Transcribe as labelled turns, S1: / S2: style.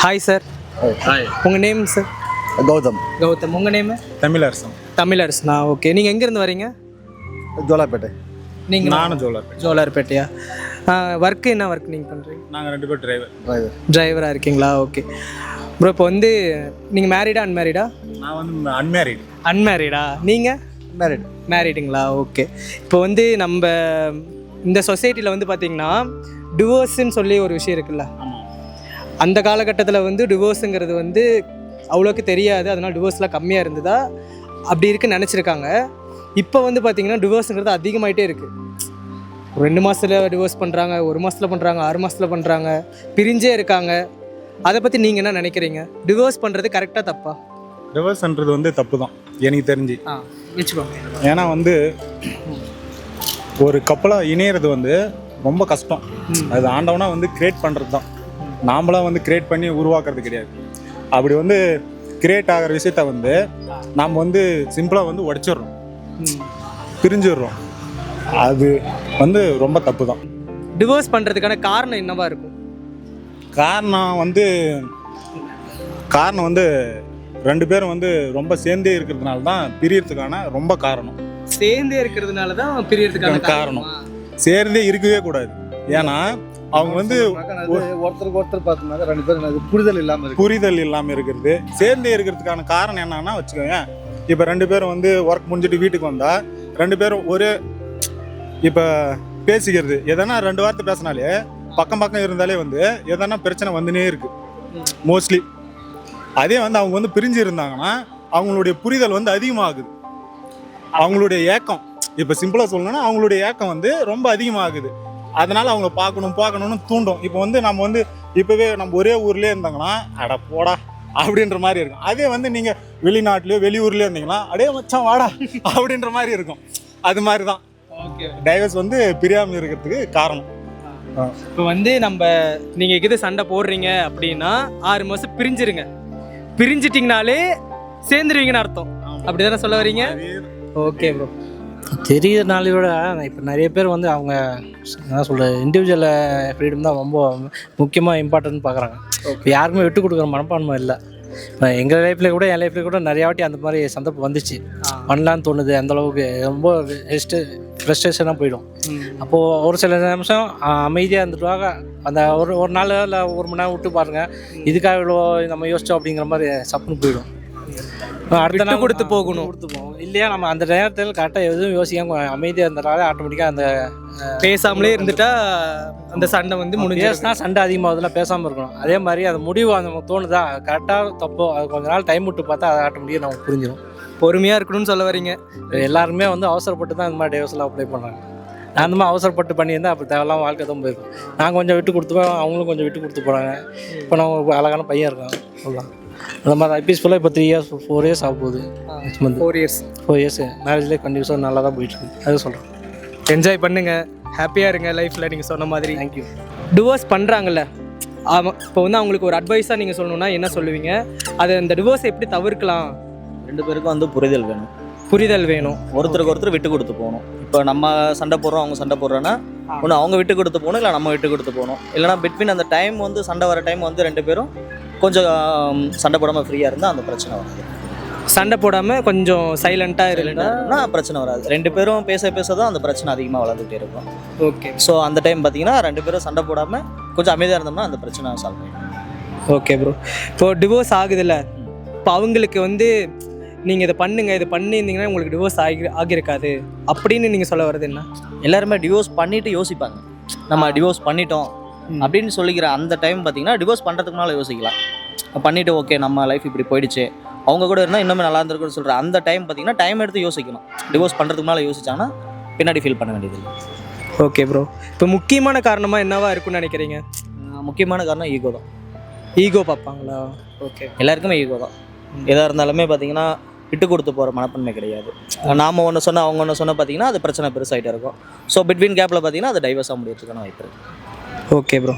S1: Hi sir.
S2: Hi.
S1: உங்கள் name sir?
S3: Gautham.
S1: Gautham. உங்கள் name?
S2: Tamilarasan.
S1: தமிழரசனா? Okay. நீங்கள் எங்கேருந்து வரீங்க?
S3: ஜோலாப்பேட்டை.
S1: நீங்கள்?
S2: நானும் ஜோலார்பேட்டை.
S1: ஜோலார்பேட்டையா? ஒர்க்கு என்ன ஒர்க் நீங்கள் பண்ணுறீங்க?
S2: நாங்கள் 2 பேர் டிரைவர்.
S1: டிரைவராக இருக்கீங்களா? Okay bro. இப்போ வந்து நீங்கள் மேரீடா அன்மேரீடா?
S2: நான் வந்து அன்மேரிட்.
S1: அன்மேரீடா? நீங்கள்?
S3: மேரிட்.
S1: மேரீடுங்களா? ஓகே. இப்போ வந்து நம்ம இந்த சொசைட்டியில் வந்து பார்த்திங்கன்னா டிவோர்ஸுன்னு சொல்லி ஒரு விஷயம் இருக்குல்ல.
S2: ஆமாம்.
S1: அந்த காலகட்டத்தில் வந்து டிவோர்ஸுங்கிறது வந்து அவ்வளோக்கு தெரியாது, அதனால் டிவோர்ஸ்லாம் கம்மியாக இருந்ததா அப்படி இருக்குன்னு நினச்சிருக்காங்க. இப்போ வந்து பார்த்திங்கன்னா டிவோர்ஸுங்கிறது அதிகமாகிட்டே இருக்குது. 2 மாதத்தில் டிவோர்ஸ் பண்ணுறாங்க, 1 மாதத்தில் பண்ணுறாங்க, 6 மாதத்தில் பண்ணுறாங்க, பிரிஞ்சே இருக்காங்க. அதை பற்றி நீங்கள் என்ன நினைக்கிறீங்க? டிவோர்ஸ் பண்ணுறது கரெக்டாக தப்பா?
S2: டிவோர்ஸ்ன்றது வந்து தப்பு தான் எனக்கு தெரிஞ்சு.
S1: வச்சுக்கோங்க.
S2: ஏன்னா வந்து ஒரு கப்பலாக இணையிறது வந்து ரொம்ப கஷ்டம். அது ஆண்டவனா வந்து கிரியேட் பண்ணுறது தான். நாமளாம் வந்து கிரியேட் பண்ணி உருவாக்குறது கிடையாது. அப்படி வந்து கிரியேட் ஆகிற விஷயத்த வந்து நாம் வந்து சிம்பிளாக வந்து உடைச்சிடுறோம், பிரிஞ்சிடுறோம். அது வந்து ரொம்ப தப்பு தான்.
S1: டிவோர்ஸ் பண்ணுறதுக்கான காரணம் என்னவா இருக்கும்?
S2: காரணம் வந்து 2 பேரும் வந்து ரொம்ப சேர்ந்தே இருக்கிறதுனால தான் பிரியறதுக்கான ரொம்ப காரணம்.
S1: சேர்ந்தே இருக்கிறதுனால தான் பிரியறதுக்கான காரணம்.
S2: சேர்ந்தே இருக்கவே கூடாது. ஏன்னா அவங்க வந்து
S3: ஒருத்தருக்கு ஒருத்தர் பார்த்தோம்னா 2 பேரும் புரிதல் இல்லாமல்
S2: இருக்கிறது. சேர்ந்தே இருக்கிறதுக்கான காரணம் என்னன்னா வச்சுக்கோங்க, இப்போ 2 பேரும் வந்து ஒர்க் முடிஞ்சுட்டு வீட்டுக்கு வந்தால் 2 பேரும் ஒரே இப்போ பேசிக்கிறது, எதனா 2 வார்த்தை பேசினாலே பக்கம் இருந்தாலே வந்து எதனா பிரச்சனை வந்துனே இருக்கு மோஸ்ட்லி. அதே வந்து அவங்க வந்து பிரிஞ்சு இருந்தாங்கன்னா அவங்களுடைய புரிதல் வந்து அதிகமாகுது. அவங்களுடைய ஏக்கம், இப்போ சிம்பிளாக சொல்லணும்னா அவங்களுடைய ஏக்கம் வந்து ரொம்ப அதிகமாகுது. அதனால அவங்க பார்க்கணும்னு தூண்டும். இப்போ வந்து நம்ம வந்து இப்போவே நம்ம ஒரே ஊர்லேயே இருந்தாங்கன்னா அட போடா அப்படின்ற மாதிரி இருக்கும். அதே வந்து நீங்கள் வெளிநாட்டிலையோ வெளியூர்லேயோ இருந்தீங்கன்னா அடே மச்சான் வாடா அப்படின்ற மாதிரி இருக்கும். அது மாதிரி தான் டைவர்ஸ் வந்து பிரியாமல் இருக்கிறதுக்கு காரணம்.
S1: இப்போ வந்து நீங்கள் எது சண்டை போடுறீங்க அப்படின்னா 6 மாதம் பிரிஞ்சிருங்க. பிரிஞ்சிட்டிங்கனாலே சேர்ந்துருவீங்கன்னு அர்த்தம். அப்படி தானே சொல்ல வரீங்க? Okay bro.
S4: தெரியறதுனால விட இப்போ நிறைய பேர் வந்து அவங்க என்ன சொல்கிறது, இண்டிவிஜுவல் ஃப்ரீடம் தான் ரொம்ப முக்கியமாக இம்பார்ட்டன்ட் பார்க்குறாங்க. இப்போ யாருக்குமே விட்டு கொடுக்குற மனப்பான்மை இல்லை. எங்கள் லைஃப்லேயே கூட என் லைஃப்லேயே கூட நிறையா வாட்டி அந்த மாதிரி சந்தர்ப்பம் வந்துச்சு. பண்ணலான்னு தோணுது, அந்தளவுக்கு ரொம்ப ஃப்ரஸ்ட்ரேஷனாக போயிடும். அப்போது ஒரு சில நிமிஷம் அமைதியாக இருந்துட்டுவாங்க. அந்த ஒரு நாள் இல்லை 1 மணி நேரம் விட்டு பாருங்கள், இதுக்காக இவ்வளோ நம்ம யோசிச்சோம் அப்படிங்கிற மாதிரி சப்புன்னு போயிடும். அடுத்த நாள் கொடுத்து போகணும். இல்லையா நம்ம அந்த நேரத்தில் கரெக்டாக எதுவும் யோசிக்காம அமைதியாக இருந்தனால ஆட்டோமேட்டிக்காக அந்த
S1: பேசாமலே இருந்துட்டா அந்த சண்டை வந்து
S4: முடிஞ்சுனா சண்டை அதிகமாகுதுலாம் பேசாமல் இருக்கணும். அதே மாதிரி அந்த முடிவு நமக்கு தோணுதா கரெக்டாக தப்போ அது கொஞ்ச நாள் டைம் விட்டு பார்த்தா அதை ஆட்டோமேட்டிக்காக நமக்கு புரிஞ்சிடும்.
S1: பொறுமையாக இருக்கணும்னு சொல்ல வரீங்க?
S4: எல்லாருமே வந்து அவசரப்பட்டு தான் இந்த மாதிரி டைவர்ஸ்லாம் அப்ளை பண்ணுறாங்க. நான் அந்த மாதிரி அவசரப்பட்டு பண்ணியிருந்தேன் அப்போ தேவையில்லாம வாழ்க்கை தான் போயிருக்கோம். நாங்கள் கொஞ்சம் விட்டு கொடுத்துப்போம், அவங்களும் கொஞ்சம் விட்டு கொடுத்து போகிறாங்க. இப்போ நான் ஒரு அழகான பையன் இருக்கான் சொல்லலாம். அந்த மாதிரி பீஸ்ஃபுல்லாக இப்போ 3 இயர்ஸ் 4 இயர்ஸ் ஆக போகுது. 4 இயர்ஸ் மேரேஜ்லேயே கண்டிப்பாக நல்லா தான் போயிட்டுருக்கு. அது சொல்கிறேன்.
S1: என்ஜாய் பண்ணுங்கள், ஹாப்பியாக இருங்க லைஃப்பில். நீங்கள் சொன்ன மாதிரி
S4: தேங்க்யூ.
S1: டிவோர்ஸ் பண்ணுறாங்கல்ல, ஆமாம். இப்போ வந்து அவங்களுக்கு ஒரு அட்வைஸாக நீங்கள் சொல்லணுன்னா என்ன சொல்லுவீங்க? அது அந்த டிவோர்ஸை எப்படி தவிர்க்கலாம்?
S5: 2 பேருக்கும் வந்து புரிதல் வேணும். ஒருத்தருக்கு ஒருத்தர் விட்டு கொடுத்து போகணும். இப்போ நம்ம சண்டை போடுறோம், அவங்க சண்டை போடுறோன்னா ஒன்று அவங்க விட்டு கொடுத்து போகணும், இல்லை நம்ம விட்டு கொடுத்து போகணும். இல்லைனா பிட்வீன் அந்த டைம் வந்து சண்டை வர டைம் வந்து 2 பேரும் கொஞ்சம் சண்டை போடாமல் ஃப்ரீயாக இருந்தால் அந்த பிரச்சனை வராது.
S1: சண்டை போடாமல் கொஞ்சம் சைலண்ட்டாக இருந்தா
S5: பிரச்சனை வராது. 2 பேரும் பேச தான் அந்த பிரச்சனை அதிகமாக வளர்ந்துகிட்டே இருக்கும்.
S1: ஓகே.
S5: ஸோ அந்த டைம் பார்த்தீங்கன்னா 2 பேரும் சண்டை போடாமல் கொஞ்சம் அமைதியாக இருந்தோம்னா அந்த பிரச்சனை சால்வ் ஆகிடும்.
S1: Okay bro. இப்போ டிவோர்ஸ் ஆகுதுல்ல, இப்போ அவங்களுக்கு வந்து நீங்கள் இதை பண்ணியிருந்தீங்கன்னா உங்களுக்கு டிவோர்ஸ் ஆகியிருக்காது அப்படின்னு நீங்கள் சொல்ல வர்றது என்ன?
S5: எல்லாருமே டிவோர்ஸ் பண்ணிவிட்டு யோசிப்பாங்க, நம்ம டிவோர்ஸ் பண்ணிட்டோம் அப்படின்னு சொல்லிக்கிற அந்த டைம் பார்த்தீங்கன்னா டிவோர்ஸ் பண்ணுறதுக்கு முன்னால் யோசிக்கலாம். பண்ணிவிட்டு ஓகே நம்ம லைஃப் இப்படி போயிடுச்சு, அவங்க கூட இருந்தால் இன்னுமே நல்லா இருந்திருக்குன்னு சொல்கிற அந்த டைம் பார்த்தீங்கன்னா டைம் எடுத்து யோசிக்கணும். டிவோர்ஸ் பண்ணுறதுக்கு முன்னால் யோசிச்சாங்கன்னா பின்னாடி ஃபீல் பண்ண வேண்டியதில்லை.
S1: Okay bro. இப்போ முக்கியமான காரணமாக என்னவா இருக்குன்னு நினைக்கிறீங்க?
S5: முக்கியமான காரணம் ஈகோ தான்.
S1: ஈகோ பார்ப்பாங்களா? ஓகே.
S5: எல்லாருக்குமே ஈகோ தான். எதாக இருந்தாலுமே பார்த்தீங்கன்னா விட்டு கொடுத்து போகிற மனப்பான்மை கிடையாது. நாம் ஒன்று சொன்னால் அவங்க ஒன்று சொன்னால் பார்த்தீங்கன்னா அது பிரச்சனை பெருசாகிட்டே இருக்கும். ஸோ பிட்வீன் கேப்பில் பார்த்தீங்கன்னா அது டைவர்ஸாக முடியறதுக்கான வாய்ப்பு இருக்குது.
S1: Okay bro.